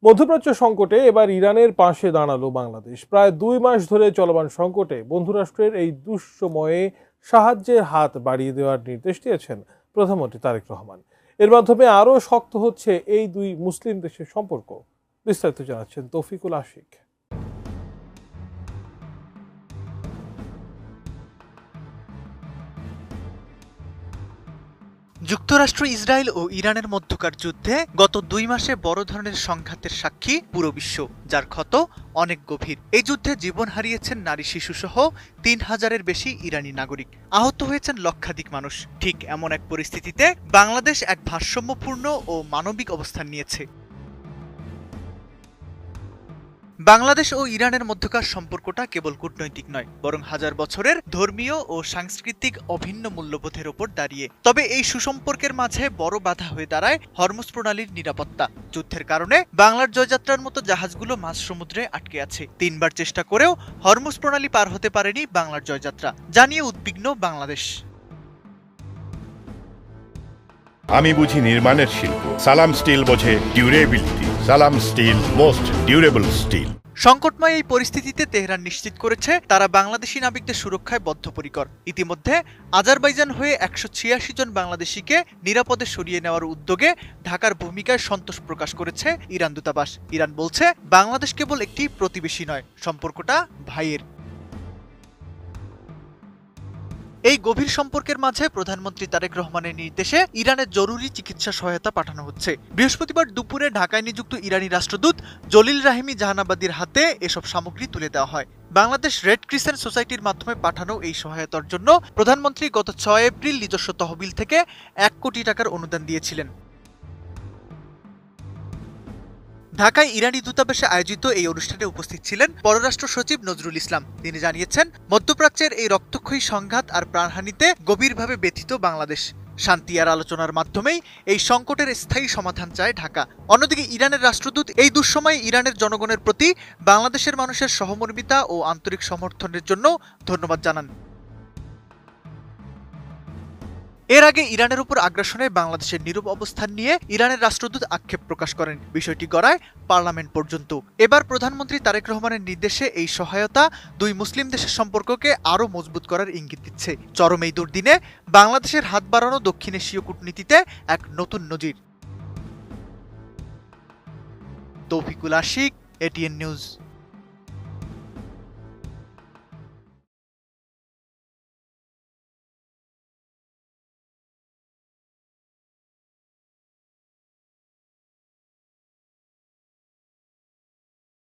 মধ্যপ্রাচ্য সংকটে এবার ইরানের পাশে দাঁড়ালো বাংলাদেশ। প্রায় 2 মাস ধরে চলমান সংকটে বন্ধুরাষ্ট্রের এই দুঃসময়ে সাহায্যের হাত বাড়িয়ে দেওয়ার নির্দেশ দিয়েছেন প্রধানমন্ত্রী তারেক রহমান। এর মাধ্যমে আরও শক্ত হচ্ছে এই দুই মুসলিম দেশের সম্পর্ক। বিস্তারিত জানাচ্ছেন তৌফিকুল আশিক। যুক্তরাষ্ট্র, ইসরায়েল ও ইরানের মধ্যকার যুদ্ধে গত 2 মাসে বড় ধরনের সংঘাতের সাক্ষী পুরো বিশ্ব, যার ক্ষত অনেক গভীর। এই যুদ্ধে জীবন হারিয়েছেন নারী, শিশুসহ 3000-এর বেশি ইরানি নাগরিক, আহত হয়েছেন লক্ষাধিক মানুষ। ঠিক এমন এক পরিস্থিতিতে বাংলাদেশ এক ভারসাম্যপূর্ণ ও মানবিক অবস্থান নিয়েছে। বাংলাদেশ ও ইরানের মধ্যকার সম্পর্কটা কেবল কূটনৈতিক নয়, বরং হাজার বছরের ধর্মীয় ও সাংস্কৃতিক অভিন্ন মূল্যবোধের ওপর দাঁড়িয়ে। তবে এই সুসম্পর্কের মাঝে বড় বাধা হয়ে দাঁড়ায় হরমুজ প্রণালীর নিরাপত্তা। যুদ্ধের কারণে বাংলার জয়যাত্রার মতো জাহাজগুলো মাঝ সমুদ্রে আটকে আছে। 3 বার চেষ্টা করেও হরমুজ প্রণালী পার হতে পারেনি বাংলার জয়যাত্রা, জানিয়ে উদ্বিগ্ন বাংলাদেশ। আমি বুঝি নির্মাণের শিল্প, সালাম স্টিল বোঝে ডিউরেবিলিটি। সালাম স্টিল, মোস্ট ডিউরেবল স্টিল। সংকটময় এই পরিস্থিতিতে তেহরান নিশ্চিত করেছে তারা বাংলাদেশি নাবিকদের সুরক্ষায় বদ্ধপরিকর। ইতিমধ্যে আজারবাইজান হয়ে 186 জন বাংলাদেশিকে নিরাপদে সরিয়ে নেওয়ার উদ্যোগে ঢাকার ভূমিকায় সন্তোষ প্রকাশ করেছে ইরান দূতাবাস। ইরান বলছে, বাংলাদেশ কেবল একটি প্রতিবেশী নয়, সম্পর্কটা ভাইয়ের। এই গভীর সম্পর্কের মাঝে প্রধানমন্ত্রী তারেক রহমানের নির্দেশে ইরানের জরুরি চিকিৎসা সহায়তা পাঠানো হচ্ছে। বৃহস্পতিবার দুপুরে ঢাকায় নিযুক্ত ইরানি রাষ্ট্রদূত জলিল রাহিমি জাহানাবাদীর হাতে এসব সামগ্রী তুলে দেওয়া হয়। বাংলাদেশ রেড ক্রিসেন্ট সোসাইটির মাধ্যমে পাঠানো এই সহায়তার জন্য প্রধানমন্ত্রী গত 6 এপ্রিল নিজস্ব তহবিল থেকে 1 কোটি টাকার অনুদান দিয়েছিলেন। ঢাকায় ইরানি দূতাবাসে আয়োজিত এই অনুষ্ঠানে উপস্থিত ছিলেন পররাষ্ট্র সচিব নজরুল ইসলাম। তিনি জানিয়েছেন, মধ্যপ্রাচ্যের এই রক্তক্ষয়ী সংঘাত আর প্রাণহানিতে গভীরভাবে ব্যথিত বাংলাদেশ। শান্তি আর আলোচনার মাধ্যমেই এই সংকটের স্থায়ী সমাধান চায় ঢাকা। অন্যদিকে ইরানের রাষ্ট্রদূত এই দুঃসময়ে ইরানের জনগণের প্রতি বাংলাদেশের মানুষের সহমর্মিতা ও আন্তরিক সমর্থনের জন্য ধন্যবাদ জানান। এর আগে ইরানের উপর আগ্রাসনে বাংলাদেশের নীরব অবস্থান নিয়ে ইরানের রাষ্ট্রদূত আক্ষেপ প্রকাশ করেন। বিষয়টি গড়ায় পার্লামেন্ট পর্যন্ত। এবার প্রধানমন্ত্রী তারেক রহমানের নির্দেশে এই সহায়তা দুই মুসলিম দেশের সম্পর্ককে আরও মজবুত করার ইঙ্গিত দিচ্ছে। চরম এই দুর্দিনে বাংলাদেশের হাত বাড়ানো দক্ষিণ এশীয় কূটনীতিতে এক নতুন নজির। তৌফিকুল আশিক, এটিএন নিউজ।